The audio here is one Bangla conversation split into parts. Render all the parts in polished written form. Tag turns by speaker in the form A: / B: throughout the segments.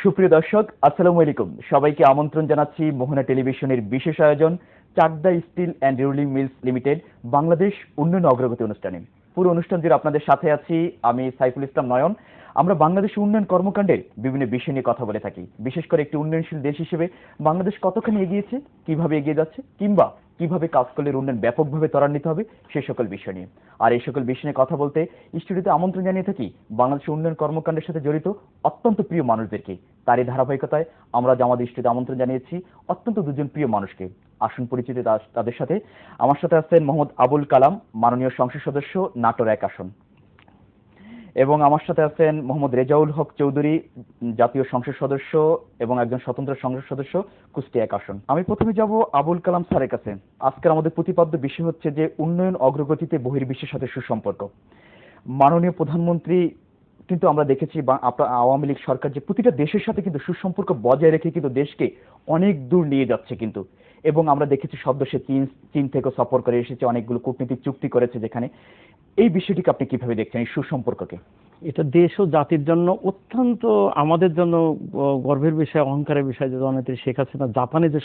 A: সুপ্রিয় দর্শক, আসসালামু আলাইকুম। সবাইকে আমন্ত্রণ জানাচ্ছি মোহনা টেলিভিশনের বিশেষ আয়োজন Chakda steel and rolling mills limited Bangladesh উন্নয়ন অগ্রগতি অনুষ্ঠানে। পুরো অনুষ্ঠান জুড়ে আপনাদের সাথে আছি আমি সাইফুল ইসলাম নয়ন। আমরা বাংলাদেশের উন্নয়ন কর্মকাণ্ডের বিভিন্ন বিষয় নিয়ে কথা বলে থাকি। বিশেষ করে একটি উন্নয়নশীল দেশ হিসেবে বাংলাদেশ কতখানি এগিয়েছে, কিভাবে এগিয়ে যাচ্ছে, কিংবা কিভাবে কাজ করলে উন্নয়ন ব্যাপকভাবে ত্বরান্বিত হবে সে সকল বিষয় নিয়ে। আর এই সকল বিষয় নিয়ে কথা বলতে স্টুডিওতে আমন্ত্রণ জানিয়ে থাকি বাংলাদেশের উন্নয়ন কর্মকাণ্ডের সাথে জড়িত অত্যন্ত প্রিয় মানুষদেরকে। তারই ধারাবাহিকতায় আমরা আমাদের স্টুডিওতে আমন্ত্রণ জানিয়েছি অত্যন্ত দুজন প্রিয় মানুষকে। আসুন পরিচিত তাদের সাথে। আমার সাথে আছেন মোহাম্মদ আবুল কালাম, মাননীয় সংসদ সদস্য, নাটোর 1 আসন। এবং আমার সাথে আছেন মোহাম্মদ রেজাউল হক চৌধুরী, জাতীয় সংসদ সদস্য এবং একজন স্বতন্ত্র সংসদ সদস্য, কুষ্টিয়া 1 আসন। আমি প্রথমে যাব আবুল কালাম স্যারের কাছে। আজকের আমাদের প্রতিপাদ্য বিষয় হচ্ছে যে উন্নয়ন অগ্রগতিতে বহির্বিশ্বের সাথে সুসম্পর্ক। মাননীয় প্রধানমন্ত্রী কিন্তু আমরা দেখেছি আওয়ামী লীগ সরকার যে প্রতিটা দেশের সাথে কিন্তু সুসম্পর্ক বজায় রেখে কিন্তু দেশকে অনেক দূর নিয়ে যাচ্ছে কিন্তু। এবং আমরা দেখেছি সদ্য সে চীন থেকে সফর করে এসেছে, অনেকগুলো কূটনৈতিক চুক্তি করেছে যেখানে। এই বিষয়টিকে আপনি কিভাবে দেখছেন, এই সুসম্পর্ককে?
B: এটা দেশ ও জাতির জন্য অত্যন্ত, আমাদের জন্য গর্বের বিষয়, অহংকারের বিষয় যে জননেত্রী শেখ হাসিনা জাপানে যে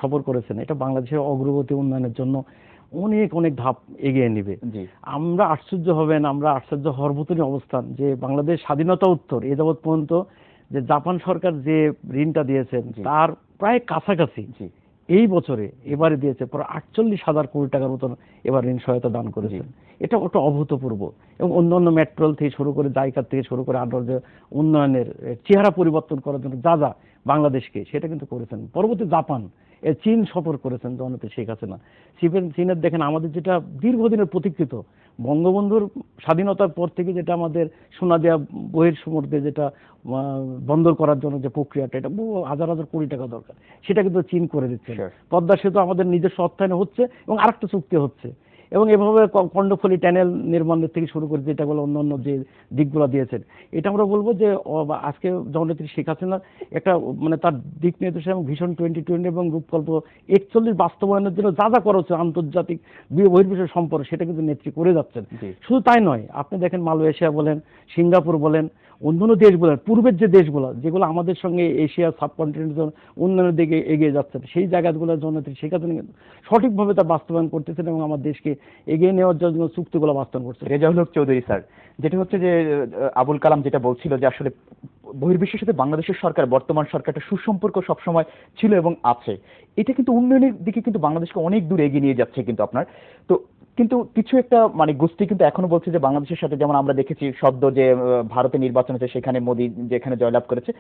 B: সফর করেছেন, এটা বাংলাদেশের অগ্রগতি উন্নয়নের জন্য অনেক অনেক ধাপ এগিয়ে নিবে। আমরা আশ্চর্য হবেন, আমরা আশ্চর্য হওয়ার মতনই অবস্থান যে বাংলাদেশ স্বাধীনতা উত্তর এ যাবৎ পর্যন্ত যে জাপান সরকার যে ঋণটা দিয়েছেন তার প্রায় কাছাকাছি এই বছরে এবারে দিয়েছে প্রায় 48,000 কোটি টাকার মতন এবার ঋণ সহায়তা দান করেছেন। এটা একটা অভূতপূর্ব। এবং অন্যান্য মেট্রোল থেকে শুরু করে জায়গা থেকে শুরু করে আরো যে উন্নয়নের চেহারা পরিবর্তন করার জন্য যা যা বাংলাদেশকে, সেটা কিন্তু করেছেন। পরবর্তী জাপান, চীন সফর করেছেন জননেত্রী শেখ হাসিনা। চীনের দেখেন আমাদের যেটা দীর্ঘদিনের প্রতীক্ষিত বঙ্গবন্ধুর স্বাধীনতার পর থেকে যেটা আমাদের সোনা দেয়া বহির সমুদ্রে যেটা বন্দর করার জন্য যে প্রক্রিয়াটা, এটা হাজার হাজার কোটি টাকা দরকার, সেটা কিন্তু চীন করে দিচ্ছে। পদ্মা সেতু আমাদের নিজস্ব অর্থায়নে হচ্ছে এবং আরেকটা চুক্তি হচ্ছে। এবং এভাবে কর্ণফুলী ট্যানেল নির্মাণের থেকে শুরু করে যেটা বলে অন্যান্য যে দিকগুলো দিয়েছেন, এটা আমরা বলবো যে আজকে জননেত্রী শেখ হাসিনার একটা মানে তার দিক নির্দেশ এবং ভিশন 2020 এবং রূপকল্প 41 বাস্তবায়নের জন্য যা যা করা হচ্ছে আন্তর্জাতিক বহির্বিশ্বের সম্পর্ক, সেটা কিন্তু নেত্রী করে যাচ্ছেন। শুধু তাই নয়, আপনি দেখেন মালয়েশিয়া বলেন, সিঙ্গাপুর বলেন, অন্যান্য দেশ বলেন, পূর্বের যে দেশগুলো যেগুলো আমাদের সঙ্গে এশিয়া সাবকন্টিনেন্টের উন্নয়নের দিকে এগিয়ে যাচ্ছেন, সেই জায়গাগুলোর জন্য শেখ হাসিনা কিন্তু সঠিকভাবে তা বাস্তবায়ন করতেছেন এবং আমার দেশকে এগিয়ে নেওয়ার জন্য চুক্তিগুলো বাস্তবায়ন করছে।
A: রেজাউল হক চৌধুরী স্যার, যেটা হচ্ছে যে আবুল কালাম যেটা বলছিল যে আসলে বহির্বিশ্বের সাথে বাংলাদেশের সরকার, বর্তমান সরকারটা সুসম্পর্ক সবসময় ছিল এবং আছে, এটা কিন্তু উন্নয়নের দিকে কিন্তু বাংলাদেশকে অনেক দূর এগিয়ে নিয়ে যাচ্ছে কিন্তু আপনার। তো কিন্তু কিছু একটা মানে গোষ্ঠী কিন্তু এখনো বলছে যে বাংলাদেশের সাথে, যেমন আমরা দেখেছি সদ্য যে ভারতে নির্বাচন হয়েছে সেখানে মোদী যেখানে জয়লাভ করেছে,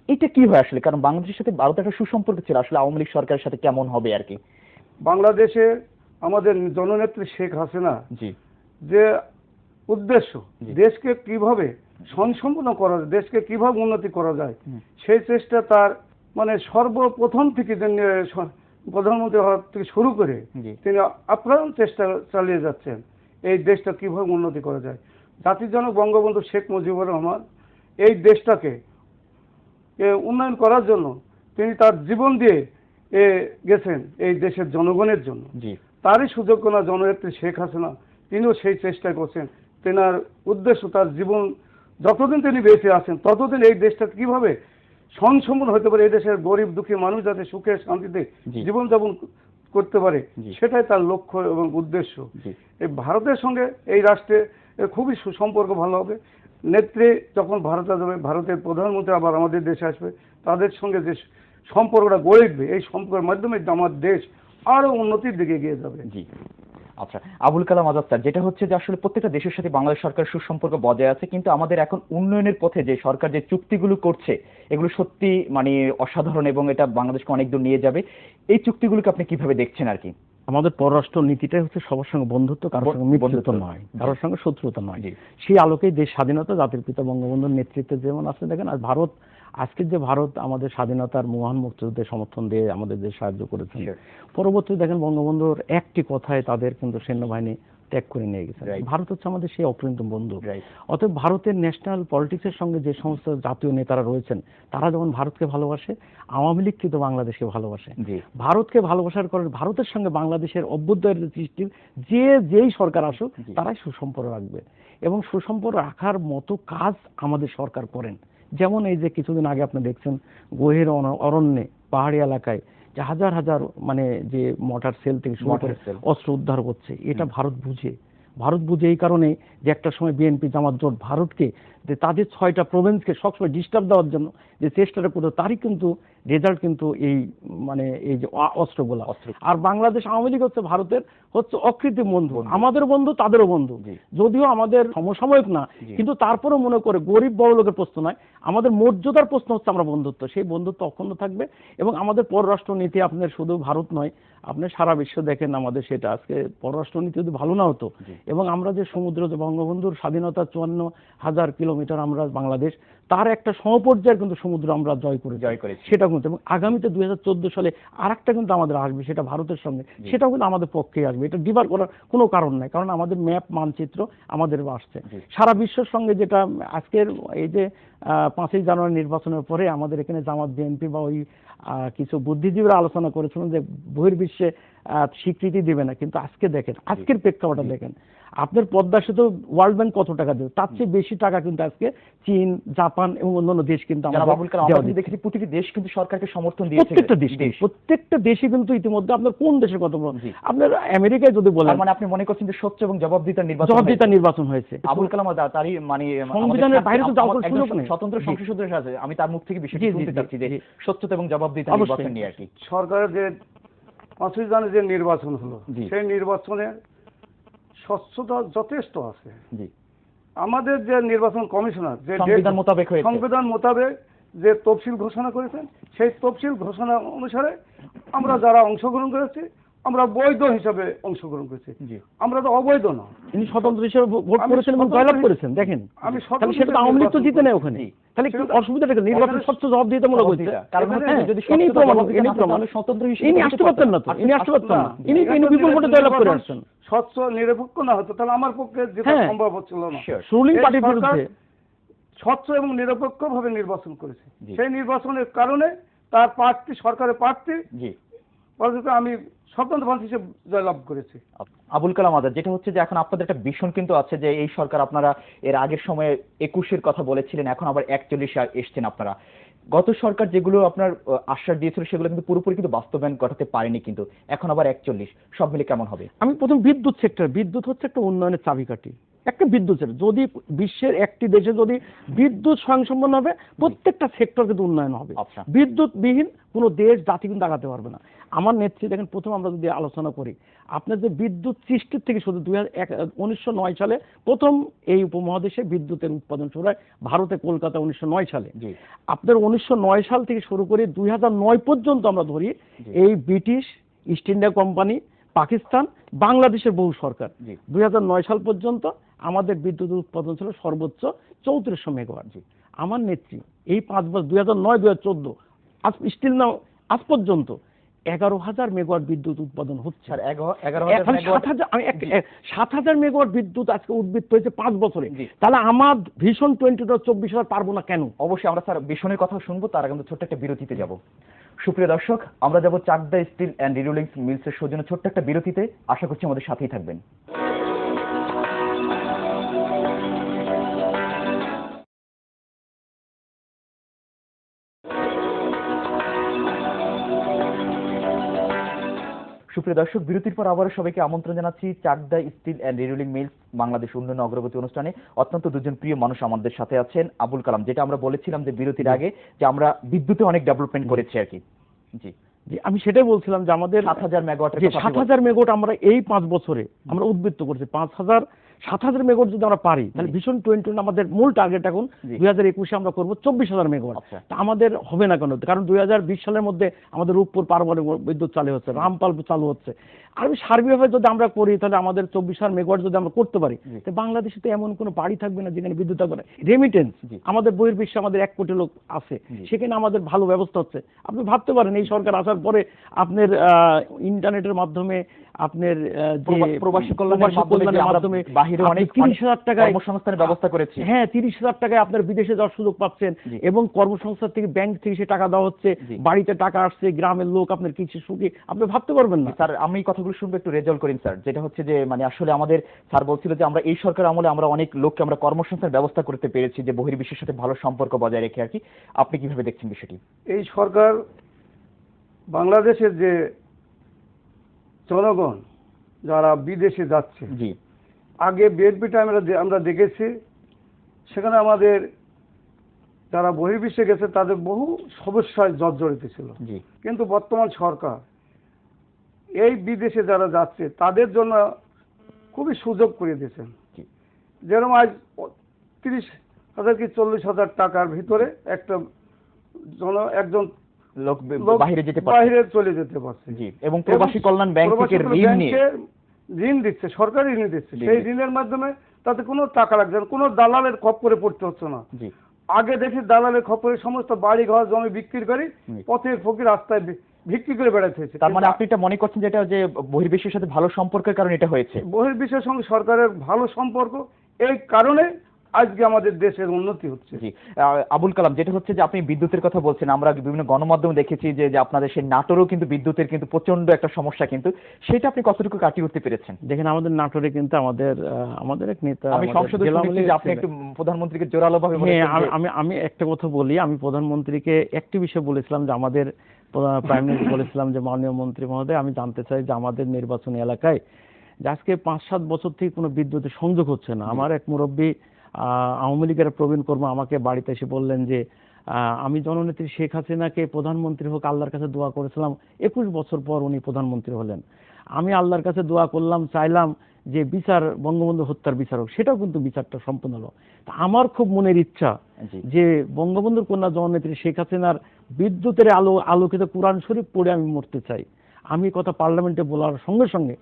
A: এটা কি হয় আসলে? কারণ বাংলাদেশের সাথে ভারতের একটা সুসম্পর্ক ছিল, আসলে আওয়ামী লীগ সরকারের সাথে কেমন হবে আর কি?
C: বাংলাদেশে আমাদের জননেত্রী শেখ হাসিনা যে উদ্দেশ্য, দেশকে কিভাবে স্বয়ংসম্পূর্ণ করা যায়, দেশকে কিভাবে উন্নতি করা যায়, সেই চেষ্টা তার মানে সর্বপ্রথম থেকে প্রধানমন্ত্রী হওয়ার থেকে শুরু করে তিনি আপ্রাণ চেষ্টা চালিয়ে যাচ্ছেন এই দেশটা কিভাবে উন্নতি করা যায়। জাতির জনক বঙ্গবন্ধু শেখ মুজিবুর রহমান এই দেশটাকে উন্নয়ন করার জন্য তিনি তার জীবন দিয়ে গেছেন এই দেশের জনগণের জন্য। তারই সুযোগ্য না জননেত্রী শেখ হাসিনা, তিনিও সেই চেষ্টা করছেন। তেনার উদ্দেশ্য, তার জীবন যতদিন তিনি বেঁচে আছেন ততদিন এই দেশটা কিভাবে স্বয়ংসম্পূর্ণ হতে পারে, এই দেশের গরিব দুঃখী মানুষ যাতে সুখে শান্তিতে জীবনযাপন করতে পারে, সেটাই তার লক্ষ্য এবং উদ্দেশ্য। এই ভারতের সঙ্গে এই রাষ্ট্রে খুবই সুসম্পর্ক ভালো হবে। নেত্রী যখন ভারতে যাবে, ভারতের প্রধানমন্ত্রী আবার আমাদের দেশে আসবে, তাদের সঙ্গে যে সম্পর্কটা গড়ে উঠবে, এই সম্পর্কের মাধ্যমে আমার দেশ আরো উন্নতির দিকে এগিয়ে যাবে।
A: আচ্ছা, আবুল কালাম আজাদ স্যার, যেটা হচ্ছে যে আসলে প্রত্যেকটা দেশের সাথে বাংলাদেশ সরকার সুসম্পর্ক বজায় আছে, কিন্তু আমাদের এখন উন্নয়নের পথে যে সরকার যে চুক্তিগুলো করছে এগুলো সত্যি মানে অসাধারণ এবং এটা বাংলাদেশকে অনেক দূর নিয়ে যাবে। এই চুক্তিগুলোকে আপনি কিভাবে দেখছেন আর কি?
B: আমাদের পররাষ্ট্র নীতিটাই হচ্ছে সবার সঙ্গে বন্ধুত্ব, কারোর সঙ্গে মিত্রতা নয়, কারোর সঙ্গে শত্রুতা নয়। সেই আলোকেই দেশ স্বাধীনতা জাতির পিতা বঙ্গবন্ধুর নেতৃত্বে যেমন আছে দেখেন, আর ভারত আজকের যে ভারত আমাদের স্বাধীনতার মহান মুক্তিযুদ্ধে সমর্থন দিয়ে আমাদের দেশ সাহায্য করেছে। পরবর্তী দেখেন বঙ্গবন্ধুর একটি কথায় তাদের কিন্তু সৈন্যবাহিনী ত্যাগ করে নিয়ে গেছে। ভারত হচ্ছে আমাদের সেই অপরিণত বন্ধু। অতএব ভারতের ন্যাশনাল পলিটিক্সের সঙ্গে যে সমস্ত জাতীয় নেতারা রয়েছেন, তারা যেমন ভারতকে ভালোবাসে, আওয়ামী লীগ কিন্তু বাংলাদেশকে ভালোবাসে। ভারতকে ভালোবাসার কারণে ভারতের সঙ্গে বাংলাদেশের অভ্যুদয়ের সৃষ্টির যেই সরকার আসুক তারাই সুসম্পর্ক রাখবে এবং সুসম্পর্ক রাখার মতো কাজ আমাদের সরকার করেন। যেমন এই যে কিছুদিন আগে আপনি দেখছেন গহীর অরণ্যে পাহাড়ি এলাকায় যে হাজার হাজার মানে যে মোটর সেল থেকে শুরু করে অস্ত্র উদ্ধার করছে, এটা ভারত বুঝে এই কারণে যে একটা সময় বিএনপি জামাত জোট ভারতকে যে তাদের 6টা প্রভিন্সকে সবসময় ডিস্টার্ব দেওয়ার জন্য যে চেষ্টাটা করতো, তারই কিন্তু রেজাল্ট কিন্তু এই মানে এই যে অস্ত্রগুলা। আর বাংলাদেশ আওয়ামী লীগ হচ্ছে ভারতের হচ্ছে অকৃত্রিম বন্ধু, আমাদের বন্ধু তাদেরও বন্ধু, যদিও আমাদের সমসাময়িক না, কিন্তু তারপরেও মনে করে গরিব বড় লোকের প্রশ্ন নয়, আমাদের মর্যাদার প্রশ্ন হচ্ছে আমরা বন্ধুত্ব, সেই বন্ধুত্ব অক্ষুণ্ণ থাকবে। এবং আমাদের পররাষ্ট্র নীতি আপনার শুধু ভারত নয়, আপনি সারা বিশ্ব দেখেন আমাদের সেটা আজকে পররাষ্ট্র নীতি যদি ভালো না হতো, এবং আমরা যে সমুদ্র যে বঙ্গবন্ধুর স্বাধীনতা 54,000 কিলোমিটার আমরা বাংলাদেশ, তার একটা সমপর্যায়ের কিন্তু সমুদ্র আমরা জয় করেছি সেটা কিন্তু, এবং আগামীতে 2014 সালে আরেকটা কিন্তু আমাদের আসবে, সেটা ভারতের সঙ্গে, সেটাও কিন্তু আমাদের পক্ষে আসবে, এটা ডিবার করার কোনো কারণ নাই, কারণ আমাদের ম্যাপ মানচিত্র আমাদের আসছে সারা বিশ্বের সঙ্গে। যেটা আজকের এই যে 5ই জানুয়ারি নির্বাচনের পরে আমাদের এখানে জামাত বিএনপি বা ওই কিছু বুদ্ধিজীবীরা আলোচনা করেছিলেন যে বহির্বিশ্বে স্বীকৃতি দেবে না, কিন্তু আজকে দেখেন আজকের প্রেক্ষাপটটা দেখেন, আপনার পদ্মা সেতু ওয়ার্ল্ড ব্যাংক কত টাকা দেবে, তার চেয়ে বেশি টাকা কিন্তু আজকে চীন, জাপান এবং অন্যান্য দেশ কিন্তু
A: আমরা দেখেছি প্রতিটি দেশ কিন্তু সরকারকে সমর্থন দিয়েছে,
B: প্রত্যেকটা দেশে কিন্তু ইতিমধ্যে আপনার কোন দেশের কথা বলেন, আপনার আমেরিকায় যদি বলেন,
A: মানে আপনি মনে করছেন যে স্বচ্ছ এবং জবাবদিহিতার
B: নির্বাচন হয়েছে।
A: আবুল কালাম আজাদ তারই মানে
B: সংবিধানের বাইরে তো যাওয়ার সুযোগ নেই,
A: স্বতন্ত্র সংসদ সদস্য আছে, আমি তার মুখ থেকে বিষয়টি শুনতে চাচ্ছি যে স্বচ্ছতা এবং জবাবদিহিতার নির্বাচন নিয়ে আর কি।
C: সরকারের যে 5ই জানুয়ারি যে নির্বাচন হলো, সেই নির্বাচনে স্বচ্ছতা যথেষ্ট আছে। আমাদের যে নির্বাচন কমিশনার যে সংবিধান মোতাবেক যে তফসিল ঘোষণা করেছেন, সেই তফসিল ঘোষণা অনুসারে আমরা যারা অংশগ্রহণ করেছি আমরা বৈধ হিসাবে অংশগ্রহণ করেছি, আমরা তো অবৈধ না।
B: তিনি স্বতন্ত্র হিসেবে ভোট করেছেন এবং জয়লাভ করেছেন, দেখেন তাহলে সেটা আওয়ামী লীগ তো জিতে নেয় ওখানে, তাহলে একটু অসুবিধাটা নির্বাচন স্বচ্ছ জবাবদিহিতামূলক হচ্ছে, কারণ যদি স্বতন্ত্র হিসেবে ইনি আসতে পারতেন না, তো ইনি আসতে পারতেন না, ইনি বিপুল ভোটে জয়লাভ করে আসছেন।
C: স্বচ্ছ নিরপেক্ষ না হতো তাহলে আমার পক্ষে যেটা সম্ভব হচ্ছিল না।
B: রুলিং পার্টির বিরুদ্ধে
C: স্বচ্ছ এবং নিরপেক্ষ ভাবে নির্বাচন করেছে, সেই নির্বাচনের কারণে তার প্রার্থী, সরকারের প্রার্থী আমি স্বতন্ত্র প্রার্থী হিসেবে জয়লাভ করেছি।
A: আবুল কালাম আজাদ, যেটা হচ্ছে যে এখন আপনাদের একটা ভীষণ কিন্তু আছে যে এই সরকার, আপনারা এর আগের সময়ে 21-এর কথা বলেছিলেন, এখন আবার 41 এসছেন আপনারা। গত সরকার যেগুলো আপনার আশ্বাস দিয়েছিল সেগুলো কিন্তু পুরোপুরি কিন্তু বাস্তবায়ন ঘটাতে পারেনি, কিন্তু এখন আবার 41, সব মিলে কেমন হবে?
B: আমি প্রথম বিদ্যুৎ সেক্টর, বিদ্যুৎ হচ্ছে একটা উন্নয়নের চাবিকাঠি, একটা বিদ্যুৎ সেক্টর যদি বিশ্বের একটি দেশে যদি বিদ্যুৎ স্বয়ংসম্পন্ন হবে, প্রত্যেকটা সেক্টর কিন্তু উন্নয়ন হবে। বিদ্যুৎবিহীন কোনো দেশ জাতি কিন্তু আগাতে পারবে না। আমার নেত্রী দেখেন, প্রথম আমরা যদি আলোচনা করি, আপনার যে বিদ্যুৎ সৃষ্টির থেকে শুধু 1909 সালে প্রথম এই উপমহাদেশে বিদ্যুতের উৎপাদন শুরু হয় ভারতে, কলকাতা 1909 সালে। আপনার 1909 সাল থেকে শুরু করে 2009 পর্যন্ত আমরা ধরি, এই British, east India company, Pakistan, বাংলাদেশের বহু সরকার, 2009 সাল পর্যন্ত আমাদের বিদ্যুৎ উৎপাদন ছিল সর্বোচ্চ 3400 মেগাওয়াট। আমার নেত্রী এই 5 বছর 2009-2014 আজ স্টিল নাও আজ পর্যন্ত 11,000 মেগাওয়াট বিদ্যুৎ উৎপাদন হচ্ছে। 7,000 মেগাওয়াট বিদ্যুৎ আজকে উদ্বৃত্ত হয়েছে 5 বছরে। তাহলে আমার ভীষণ 2024 পারবো না কেন?
A: অবশ্যই আমরা স্যার ভীষণের কথা শুনবো, তার আগে ছোট্ট একটা বিরতিতে যাব। সুপ্রিয় দর্শক, আমরা যাব চাকদা স্টিল অ্যান্ড রিরোলিং মিলসের সৌজন্যে ছোট্ট একটা বিরতিতে। আশা করছি আমাদের সাথেই থাকবেন। সুপ্রিয় দর্শক, বিরতির পর আবারও সবাইকে আমন্ত্রণ জানাচ্ছি Chakda steel and rerolling mills Bangladesh উন্নয়ন অগ্রগতি অনুষ্ঠানে। অত্যন্ত দুজন প্রিয় মানুষ আমাদের সাথে আছেন। আবুল কালাম, যেটা আমরা বলেছিলাম যে বিরতির আগে যে আমরা বিদ্যুতে অনেক ডেভেলপমেন্ট করেছি আর কি। জি
B: জি, আমি সেটাই বলছিলাম যে আমাদের
A: 7,000 মেগাওয়াট,
B: 7,000 মেগাওয়াট আমরা এই 5 বছরে আমরা উদ্বৃত্ত করেছি। 7,000 মেগাওয়াট যদি আমরা পারি, তাহলে ভীষণ 20 আমাদের মূল টার্গেট এখন 2021-এ আমরা করবো 24,000 মেগাওয়াট। তা আমাদের হবে না কেন? কারণ 2020 সালের মধ্যে আমাদের রূপপুর পারমাণবিক বিদ্যুৎ চালু হচ্ছে, রামপাল চালু হচ্ছে। আর সার্বিকভাবে যদি আমরা করি, তাহলে আমাদের 24,000 মেগাওয়াট যদি আমরা করতে পারি, তাহলে বাংলাদেশে তো এমন কোনো বাড়ি থাকবে না যেখানে বিদ্যুৎ থাকবে না। রেমিটেন্স, আমাদের বহির্বিশ্বে আমাদের 1 কোটি লোক আছে, সেখানে আমাদের ভালো ব্যবস্থা হচ্ছে। আপনি ভাবতে পারেন এই সরকার আসার পরে আপনার ইন্টারনেটের মাধ্যমে আপনার যে
A: প্রবাসী কল্যাণের মাধ্যমে বাইরে অনেক
B: 30,000 টাকায়
A: কর্মসংস্থানের ব্যবস্থা করেছি।
B: হ্যাঁ, 30,000 টাকায় আপনার বিদেশে যাওয়ার সুযোগ পাচ্ছেন এবং কর্মসংস্থান থেকে ব্যাংক থেকে সে টাকা দেওয়া হচ্ছে, বাড়িতে টাকা আসছে, গ্রামের লোক আপনার কিছু সুখী, আপনি ভাবতে পারবেন না।
A: স্যার আমি এই কথাগুলো শুনবো, একটু রেজাল্ট করেন স্যার। যেটা হচ্ছে যে মানে আসলে আমাদের স্যার বলছিল যে আমরা এই সরকার আমলে আমরা অনেক লোককে আমরা কর্মসংস্থানের ব্যবস্থা করতে পেরেছি, যে বহির্বিশ্বের সাথে ভালো সম্পর্ক বজায় রেখে আর কি। আপনি কিভাবে দেখছেন বিষয়টি?
C: এই সরকার বাংলাদেশের যে জনগণ যারা বিদেশে যাচ্ছে,
A: জি,
C: আগে বিএনপিটা আমরা দেখেছি, সেখানে আমাদের যারা বহির্বিশ্বে গেছে তাদের বহু সমস্যায় জর্জরিত ছিল।
A: জি,
C: কিন্তু বর্তমান সরকার এই বিদেশে যারা যাচ্ছে তাদের জন্য খুবই সুযোগ করে দিয়েছেন।
A: জি।
C: যেরকম আজ 30,000 কি 40,000 টাকার ভিতরে একজন
A: লোক বাইরে যেতে
C: বাইরে চলে যেতে পারছে।
A: জি, এবং প্রবাসী কল্যাণ ব্যাংক থেকে
C: ঋণ দিচ্ছে, সরকারি ঋণ দিচ্ছে। সেই ঋণের মাধ্যমে তাতে কোনো টাকা লাগছে না, কোনো দালালের খপ্পরে পড়তে হচ্ছে না।
A: জি,
C: আগে দেখি দালালের খপ্পরে সমস্ত বাড়ি ঘর জমি বিক্রি করে পথের ফকির রাস্তায় বিক্রি করে বেড়াতে হয়েছে।
A: তার মানে আপনি এটা মনে করছেন যে এটা যে বহির্বিশ্বের সাথে ভালো সম্পর্কের কারণে এটা হয়েছে?
C: বহির্বিশ্বের সঙ্গে সরকারের ভালো সম্পর্ক, এই কারণে আজকে আমাদের দেশের উন্নতি হচ্ছে।
A: জি, আবুল কালাম, যেটা হচ্ছে যে আপনি বিদ্যুতের কথা বলছেন, আমরা বিভিন্ন গণমাধ্যমে দেখেছি যে আপনাদের সেই নাটোরেও কিন্তু বিদ্যুতের কিন্তু প্রচন্ড একটা সমস্যা, কিন্তু সেটা আপনি কতটুকু কাটিয়ে উঠতে পেরেছেন?
B: দেখেন, আমাদের নাটোরে কিন্তু আমাদের এক নেতা,
A: আমি সংসদে শুনেছি যে আপনি একটু প্রধানমন্ত্রীকে জোরালোভাবে বলেছেন।
B: আমি একটা কথা বলি, আমি প্রধানমন্ত্রীকে একটি বিষয় বলেছিলাম যে আমাদের প্রাইম মিনিস্টার বলেছিলাম যে মাননীয় মন্ত্রী মহোদয়, আমি জানতে চাই যে আমাদের নির্বাচনী এলাকায় যে আজকে 5-7 বছর থেকে কোনো বিদ্যুতের সংযোগ হচ্ছে না। আমার এক মুরব্বী আওয়ামী লীগের প্রবীণ কর্মী আমাকে বাড়িতে এসে বললেন যে আমি জননেত্রী শেখ হাসিনাকে প্রধানমন্ত্রী হোক আল্লাহর কাছে দোয়া করেছিলাম, 21 বছর পর উনি প্রধানমন্ত্রী হলেন। আমি আল্লাহর কাছে দোয়া করলাম, চাইলাম যে বিচার, বঙ্গবন্ধু হত্যার বিচার হোক, সেটাও কিন্তু বিচারটা সম্পন্ন হলো। আমার খুব মনের ইচ্ছা যে বঙ্গবন্ধুর কন্যা জননেত্রী শেখ হাসিনার বিদ্যুতের আলোকিত কোরআন শরীফ পড়ে আমি মরতে চাই। আমি কথা পার্লামেন্টে বলার সঙ্গে সঙ্গে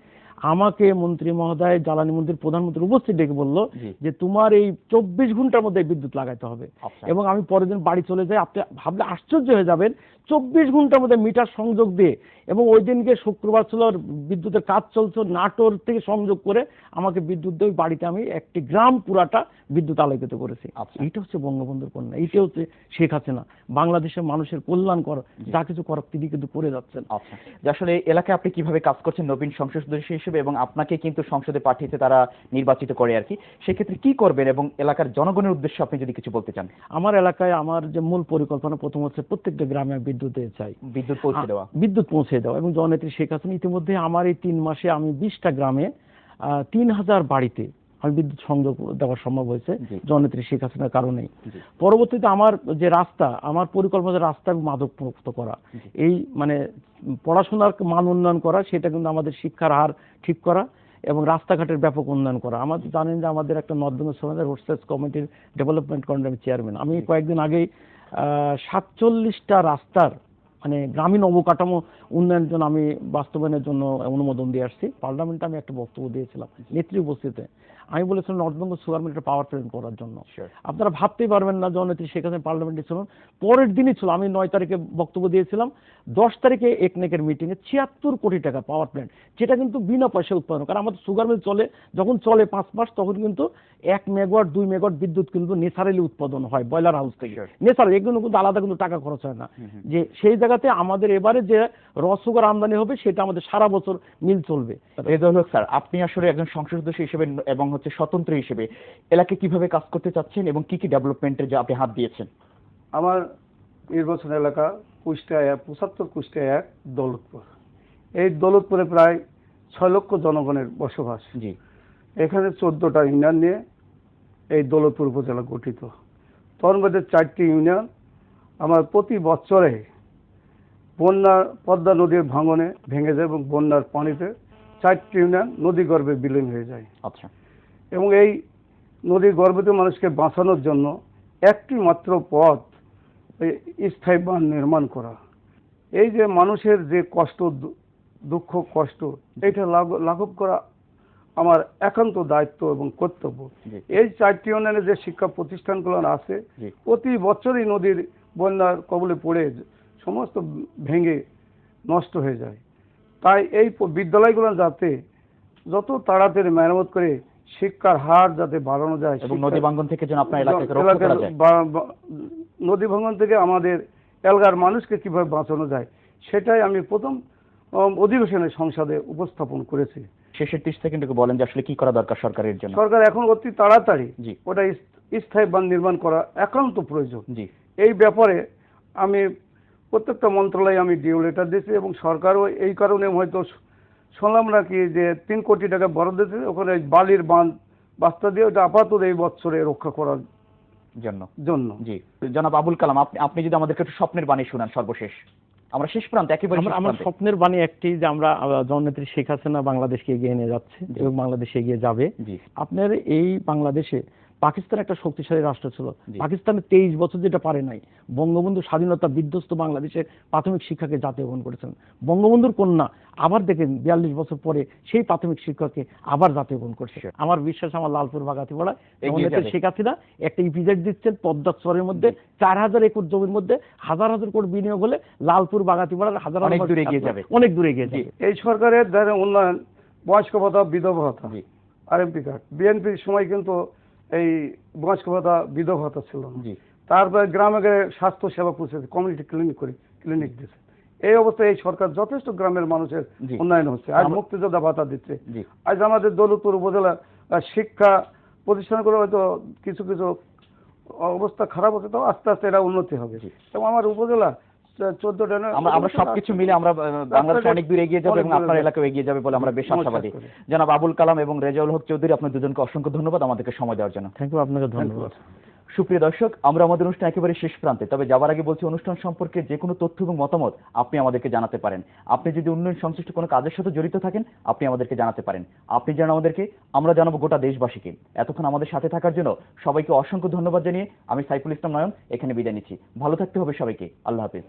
B: আমাকে মন্ত্রী মহোদয়, জ্বালানি মন্ত্রীর প্রধানমন্ত্রী উপস্থিত ডেকে বলল যে তোমার এই 24 ঘন্টার মধ্যে বিদ্যুৎ লাগাইতে হবে। এবং আমি পরের দিন বাড়ি চলে যাই। আপনি ভাবলে আশ্চর্য হয়ে যাবেন, 24 ঘন্টার মধ্যে মিটার সংযোগ দিয়ে, এবং ওই দিনকে শুক্রবার ছিল, বিদ্যুতের কাজ চলছে, নাটোর থেকে সংযোগ করে আমাকে বিদ্যুৎ দিয়ে বাড়িতে আমি একটি গ্রাম পুরাটা বিদ্যুৎ আলোকিত করেছি। এইটা হচ্ছে বঙ্গবন্ধুর কন্যা, এইটা হচ্ছে শেখ হাসিনা। বাংলাদেশের মানুষের কল্যাণ করা, যা কিছু করার তিনি কিন্তু করে যাচ্ছেন।
A: আচ্ছা, যে আসলে এলাকায় আপনি কিভাবে কাজ করছেন নবীন সংসদ সদস্য হিসেবে, এবং আপনাকে কিন্তু সংসদে পাঠিয়েছে তারা নির্বাচিত করে আর কি, সেক্ষেত্রে কি করবেন এবং এলাকার জনগণের উদ্দেশ্যে আপনি যদি কিছু বলতে চান?
B: আমার এলাকায় আমার যে মূল পরিকল্পনা প্রথম হচ্ছে প্রত্যেকটা গ্রামে বিদ্যুৎ চাই,
A: বিদ্যুৎ পৌঁছে দেওয়া।
B: এবং জননেত্রী শেখ হাসিনা ইতিমধ্যে আমার এই 3 মাসে আমি 20টা গ্রামে 3000 বাড়িতে আমি বিদ্যুৎ সংযোগ দেওয়া সম্ভব হয়েছে জননেত্রী শেখ হাসিনার কারণেই। পরবর্তীতে আমার যে রাস্তা, আমার পরিকল্পনা রাস্তা মাদক মুক্ত করা, এই মানে পড়াশোনার মান উন্নয়ন করা, সেটা কিন্তু আমাদের শিক্ষার হার ঠিক করা এবং রাস্তাঘাটের ব্যাপক উন্নয়ন করা। আমাদের জানেন যে আমাদের একটা নর্থ বেঙ্গল সোনালী রোড সাইড কমিটির ডেভেলপমেন্ট কমিটির চেয়ারম্যান। আমি কয়েকদিন আগেই 47টা রাস্তার মানে গ্রামীণ অবকাঠামো উন্নয়নের জন্য আমি বাস্তবায়নের জন্য অনুমোদন দিয়ে আসছি। পার্লামেন্টে আমি একটা বক্তব্য দিয়েছিলাম নেত্রী উপস্থিতিতে। আমি বলেছিলাম নর্থ বেঙ্গল সুগার মিলটা পাওয়ার প্ল্যান্ট করার জন্য। আপনারা ভাবতেই পারবেন না, জননেত্রী শেখ হাসিনা পার্লামেন্টে ছিলেন, পরের দিনই ছিল, আমি 9 তারিখে বক্তব্য দিয়েছিলাম, 10 তারিখে একনেকের মিটিংয়ে 76 কোটি টাকা পাওয়ার প্ল্যান্ট, যেটা কিন্তু বিনা পয়সায় উৎপাদন। কারণ আমাদের সুগার মিল চলে, যখন চলে 5 মাস, তখন কিন্তু 1 মেগাওয়াট 2 মেগাওয়াট বিদ্যুৎ কিন্তু ন্যাচারালি উৎপাদন হয় বয়লার হাউস থেকে। ন্যাচারালি, এগুলো কিন্তু আলাদা কিন্তু টাকা খরচ হয় না। যে সেই জায়গাতে আমাদের এবারে যে র সুগার আমদানি হবে, সেটা আমাদের সারা বছর মিল চলবে।
A: রেজাউল হক স্যার, আপনি আসলে একজন সংসদ সদস্য হিসেবে এবং স্বতন্ত্র হিসেবে এলাকায় কিভাবে কাজ করতে চাচ্ছেন এবং কি কি ডেভেলপমেন্টের যে আপনি হাত দিয়েছেন?
C: আমার নির্বাচন এলাকা কুষ্টিয়া 75 কুষ্টিয়া 1 দৌলতপুর। এই দৌলতপুরে প্রায় 6 লক্ষ জনগণের বসবাস।
A: জি,
C: এখানে 14টা ইউনিয়ন নিয়ে এই দৌলতপুর উপজেলা গঠিত। তার মধ্যে 4টি ইউনিয়ন আমার প্রতি বছরে পদ্মা নদীর ভাঙনে ভেঙে যায় এবং বন্যার পানিতে 4টি ইউনিয়ন নদী গর্ভে বিলীন হয়ে যায়।
A: আচ্ছা,
C: এবং এই নদীর গর্ভে মানুষকে বাঁচানোর জন্য একটি মাত্র পথ, স্থায়ী বাঁধ নির্মাণ করা। এই যে মানুষের যে কষ্ট, দুঃখ কষ্ট, এটা লাঘব করা আমার একান্ত দায়িত্ব এবং কর্তব্য। এই 4টি ইউনিয়নে যে শিক্ষা প্রতিষ্ঠানগুলো আছে, প্রতি বছরই নদীর বন্যার কবলে পড়ে সমস্ত ভেঙে নষ্ট হয়ে যায়। তাই এই বিদ্যালয়গুলো যাতে যত তাড়াতাড়ি মেরামত করে শিক্ষার হার যাতে বাড়ানো যায়
A: এবং নদী ভাঙ্গন থেকে যেন আপনার এলাকাকে রক্ষা করা যায়।
C: নদী ভাঙ্গন থেকে আমাদের এলাকার মানুষকে কিভাবে বাঁচানো যায় সেটাই আমি প্রথম অধিবেশনে সংসদে উপস্থাপন করেছি।
A: শেষের 30 সেকেন্ড বলেন যে আসলে কি করা দরকার সরকারের জন্য।
C: সরকার এখন অতি তাড়াতাড়ি
A: জি
C: ওটা স্থায়ী বাঁধ নির্মাণ করা একান্ত প্রয়োজন।
A: জি
C: এই ব্যাপারে আমি প্রত্যেকটা মন্ত্রণালয়ে আমি ডিও লেটার দিয়েছি এবং সরকারও এই কারণে হয়তো শুনলাম নাকি যে 3 কোটি টাকা বরাদ্দ দিয়েছে ওখানে বালির বাঁধ বাস্তা দিয়ে ওটা আপাতত এই বছরে রক্ষা করার জন্য।
A: জি জনাব আবুল কালাম, আপনি যদি আমাদেরকে একটু স্বপ্নের বাণী শোনান সর্বশেষ, আমরা শেষ প্রান্তে একেবারে
B: আমার স্বপ্নের বাণী একটি যে আমরা জননেত্রী শেখ হাসিনা বাংলাদেশকে এগিয়ে নিয়ে যাচ্ছে এবং বাংলাদেশ এগিয়ে যাবে। আপনার এই বাংলাদেশে পাকিস্তান একটা শক্তিশালী রাষ্ট্র ছিল, পাকিস্তানের 23 বছর যেটা পারে নাই, বঙ্গবন্ধু স্বাধীনতা বিধ্বস্ত বাংলাদেশের প্রাথমিক শিক্ষাকে জাতীয় গ্রহণ করেছেন। বঙ্গবন্ধুর কন্যা আবার দেখেন 42 বছর পরে সেই প্রাথমিক শিক্ষাকে আবার জাতীয় গ্রহণ করছে। আমার বিশ্বাস আমার লালপুর বাগাতিপাড়ায় শেখ হাসিনা একটা ইপিজেড দিচ্ছেন পদ্মা চরের মধ্যে 4000 একর জমির মধ্যে হাজার হাজার কোটি বিনিয়োগ হলে লালপুর বাগাতিপাড়ার হাজার অনেক দূরে এগিয়ে যাবে।
C: এই সরকারের দ্বারা উন্নয়ন, বয়স্ক ভাতা, বিধবা ভাতা, আরএমপি কার্ড, বিএনপির সময় কিন্তু এই বয়স্ক ভাতা, বিধবা ভাতা ছিল না। তারপরে গ্রামে গ্রামে স্বাস্থ্য সেবা পৌঁছেছে, কমিউনিটি ক্লিনিক দিচ্ছে। এই অবস্থায় এই সরকার যথেষ্ট গ্রামের মানুষের উন্নয়ন হচ্ছে। আজ মুক্তিযোদ্ধা ভাতা দিচ্ছে। আজ আমাদের দৌলতপুর উপজেলা শিক্ষা প্রতিষ্ঠানগুলো হয়তো কিছু কিছু অবস্থা খারাপ হচ্ছে, তো আস্তে আস্তে এরা উন্নতি হবে। এবং আমার উপজেলা 14টা
A: আমরা সবকিছু মিলে আমরা বাংলাদেশ অনেক দূর এগিয়ে যাবে এবং আপনার এলাকাও এগিয়ে যাবে বলে আমরা বেশ আশাবাদী। জনাব আবুল কালাম এবং রেজাউল হক চৌধুরী, আপনার দুজনকে অসংখ্য ধন্যবাদ আমাদেরকে সময় দেওয়ার জন্য।
B: থ্যাংক ইউ, আপনাকে ধন্যবাদ।
A: সুপ্রিয় দর্শক, আমরা আমাদের অনুষ্ঠান একেবারে শেষ প্রান্তে, তবে যাবার আগে বলছি অনুষ্ঠান সম্পর্কে যে কোনো তথ্য এবং মতামত আপনি আমাদেরকে জানাতে পারেন। আপনি যদি উন্নয়ন সংশ্লিষ্ট কোনো কাজের সাথে জড়িত থাকেন আপনি আমাদেরকে জানাতে পারেন। আপনি জানান আমাদেরকে, আমরা জানাবো গোটা দেশবাসীকে। এতক্ষণ আমাদের সাথে থাকার জন্য সবাইকে অসংখ্য ধন্যবাদ জানিয়ে আমি সাইফুল ইসলাম নয়ন এখানে বিদায় নিচ্ছি। ভালো থাকতে হবে সবাইকে। আল্লাহ হাফেজ।